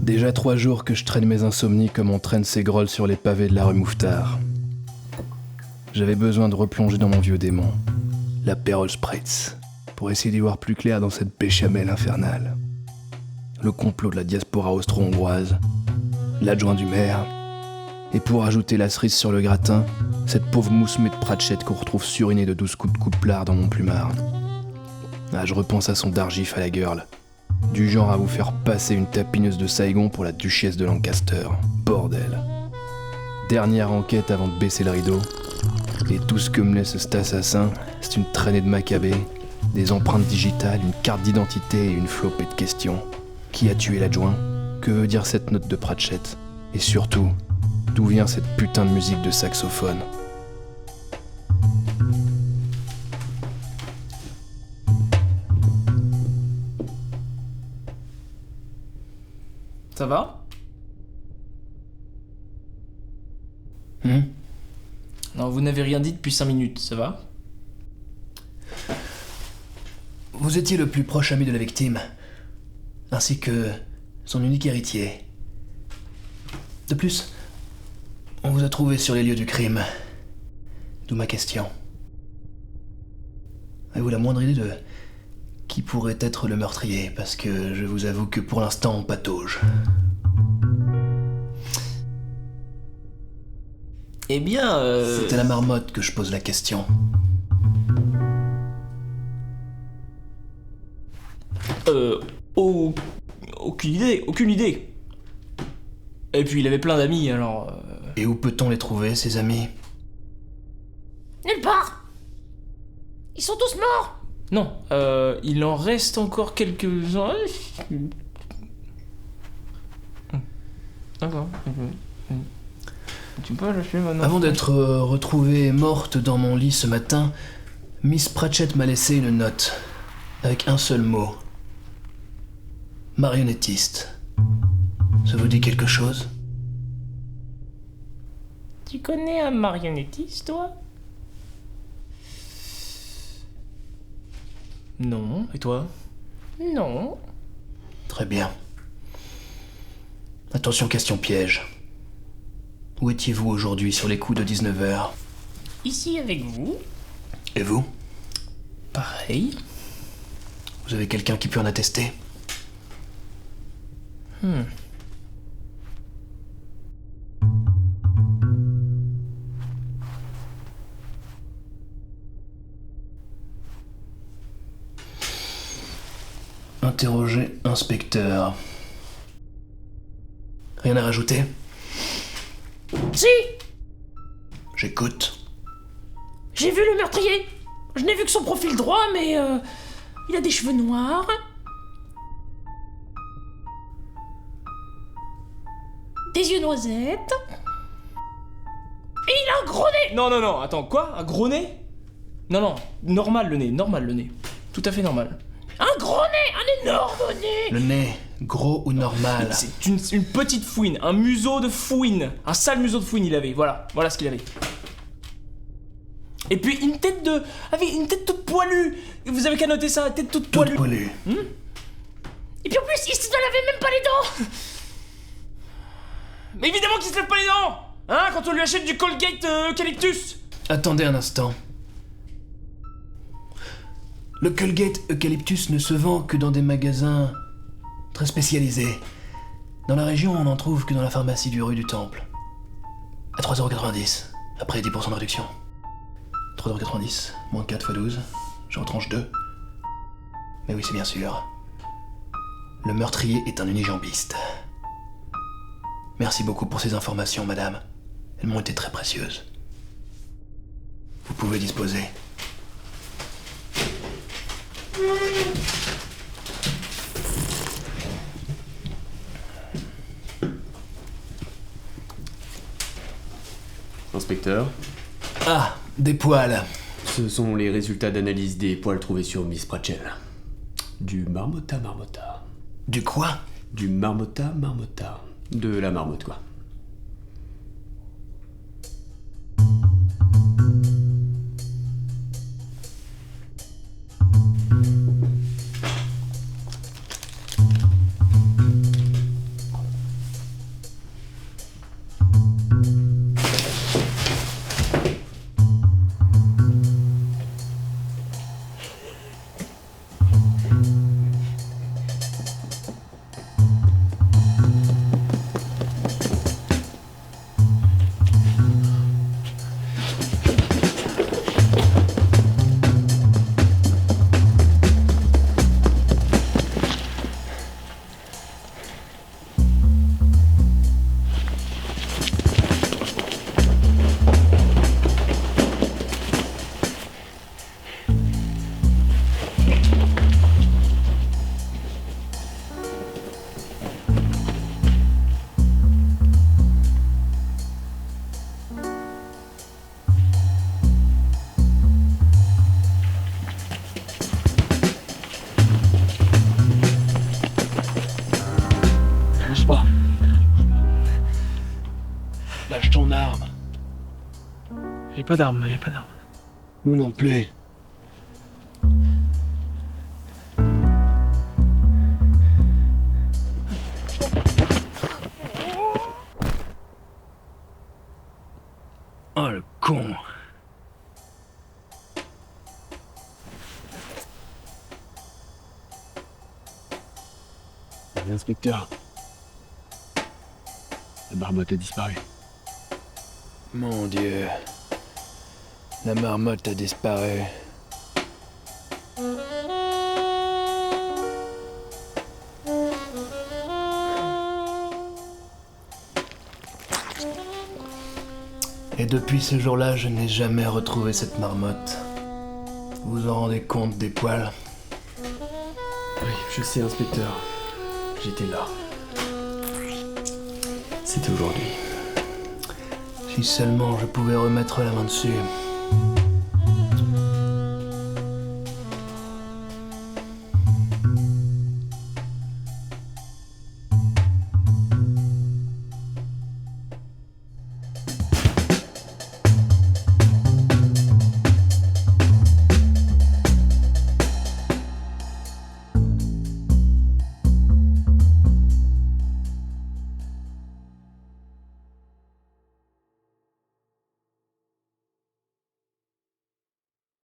Déjà 3 jours que je traîne mes insomnies comme on traîne ses grolles sur les pavés de la rue Mouffetard. J'avais besoin de replonger dans mon vieux démon, l'Aperol Spritz, pour essayer d'y voir plus clair dans cette béchamel infernale. Le complot de la diaspora austro-hongroise, l'adjoint du maire, et pour ajouter la cerise sur le gratin, cette pauvre moussemée de Pratchett qu'on retrouve surinée de 12 coups de coupe-lard dans mon plumard. Ah, je repense à son dargif à la girl, du genre à vous faire passer une tapineuse de Saigon pour la duchesse de Lancaster. Bordel. Dernière enquête avant de baisser le rideau, et tout ce que me laisse cet assassin, c'est une traînée de macabées, des empreintes digitales, une carte d'identité et une flopée de questions. Qui a tué l'adjoint? Que veut dire cette note de Pratchett? Et surtout, d'où vient cette putain de musique de saxophone? Ça va? Non, vous n'avez rien dit depuis 5 minutes, ça va? Vous étiez le plus proche ami de la victime, ainsi que son unique héritier. De plus, on vous a trouvé sur les lieux du crime. D'où ma question. Avez-vous la moindre idée de qui pourrait être le meurtrier? Parce que je vous avoue que pour l'instant, on patauge. Eh bien, C'est à la marmotte que je pose la question. Aucune idée. Et puis il avait plein d'amis, alors... Et où peut-on les trouver, ces amis? Nulle part. Ils sont tous morts. Non, il en reste encore quelques-uns. D'accord. Tu peux lâcher maintenant. Avant d'être retrouvée morte dans mon lit ce matin, Miss Pratchett m'a laissé une note, avec un seul mot. Marionnettiste. Ça vous dit quelque chose? Tu connais un marionnettiste, toi? Non, et toi? Non. Très bien. Attention, question piège. Où étiez-vous aujourd'hui sur les coups de 19h? Ici avec vous. Et vous? Pareil. Vous avez quelqu'un qui peut en attester? Interroger inspecteur. Rien à rajouter? Si. J'écoute. J'ai vu le meurtrier. Je n'ai vu que son profil droit, mais il a des cheveux noirs. Des yeux noisettes. Et il a un gros nez. Non, attends, quoi? Un gros nez? Non, normal le nez. Tout à fait normal. Un gros nez, un énorme nez. Le nez, gros ou normal? C'est une petite fouine, un museau de fouine. Un sale museau de fouine il avait, voilà ce qu'il avait. Et puis une tête toute poilue. Vous avez qu'à noter ça, tête toute poilue. Toute poilue. Et puis en plus, il se lavait même pas les dents. Mais évidemment qu'il se lève pas les dents. Hein, quand on lui achète du Colgate Eucalyptus. Attendez un instant. Le Colgate Eucalyptus ne se vend que dans des magasins très spécialisés. Dans la région, on n'en trouve que dans la pharmacie du rue du Temple. À 3,90€, après 10% de réduction. 3,90€, moins 4 x 12, je retranche 2. Mais oui, c'est bien sûr. Le meurtrier est un unijambiste. Merci beaucoup pour ces informations, madame. Elles m'ont été très précieuses. Vous pouvez disposer. Inspecteur, Ah, des poils. ce sont les résultats d'analyse des poils trouvés sur Miss Pratchett. Du marmota. Du quoi? Du marmota. De la marmotte, quoi. J'ai pas d'arme. Nous non plus. Oh le con. L'inspecteur. La marmotte a disparu. Mon Dieu. La marmotte a disparu. Et depuis ce jour-là, je n'ai jamais retrouvé cette marmotte. Vous vous en rendez compte des poils? Oui, je sais, inspecteur. J'étais là. C'était aujourd'hui. Si seulement je pouvais remettre la main dessus.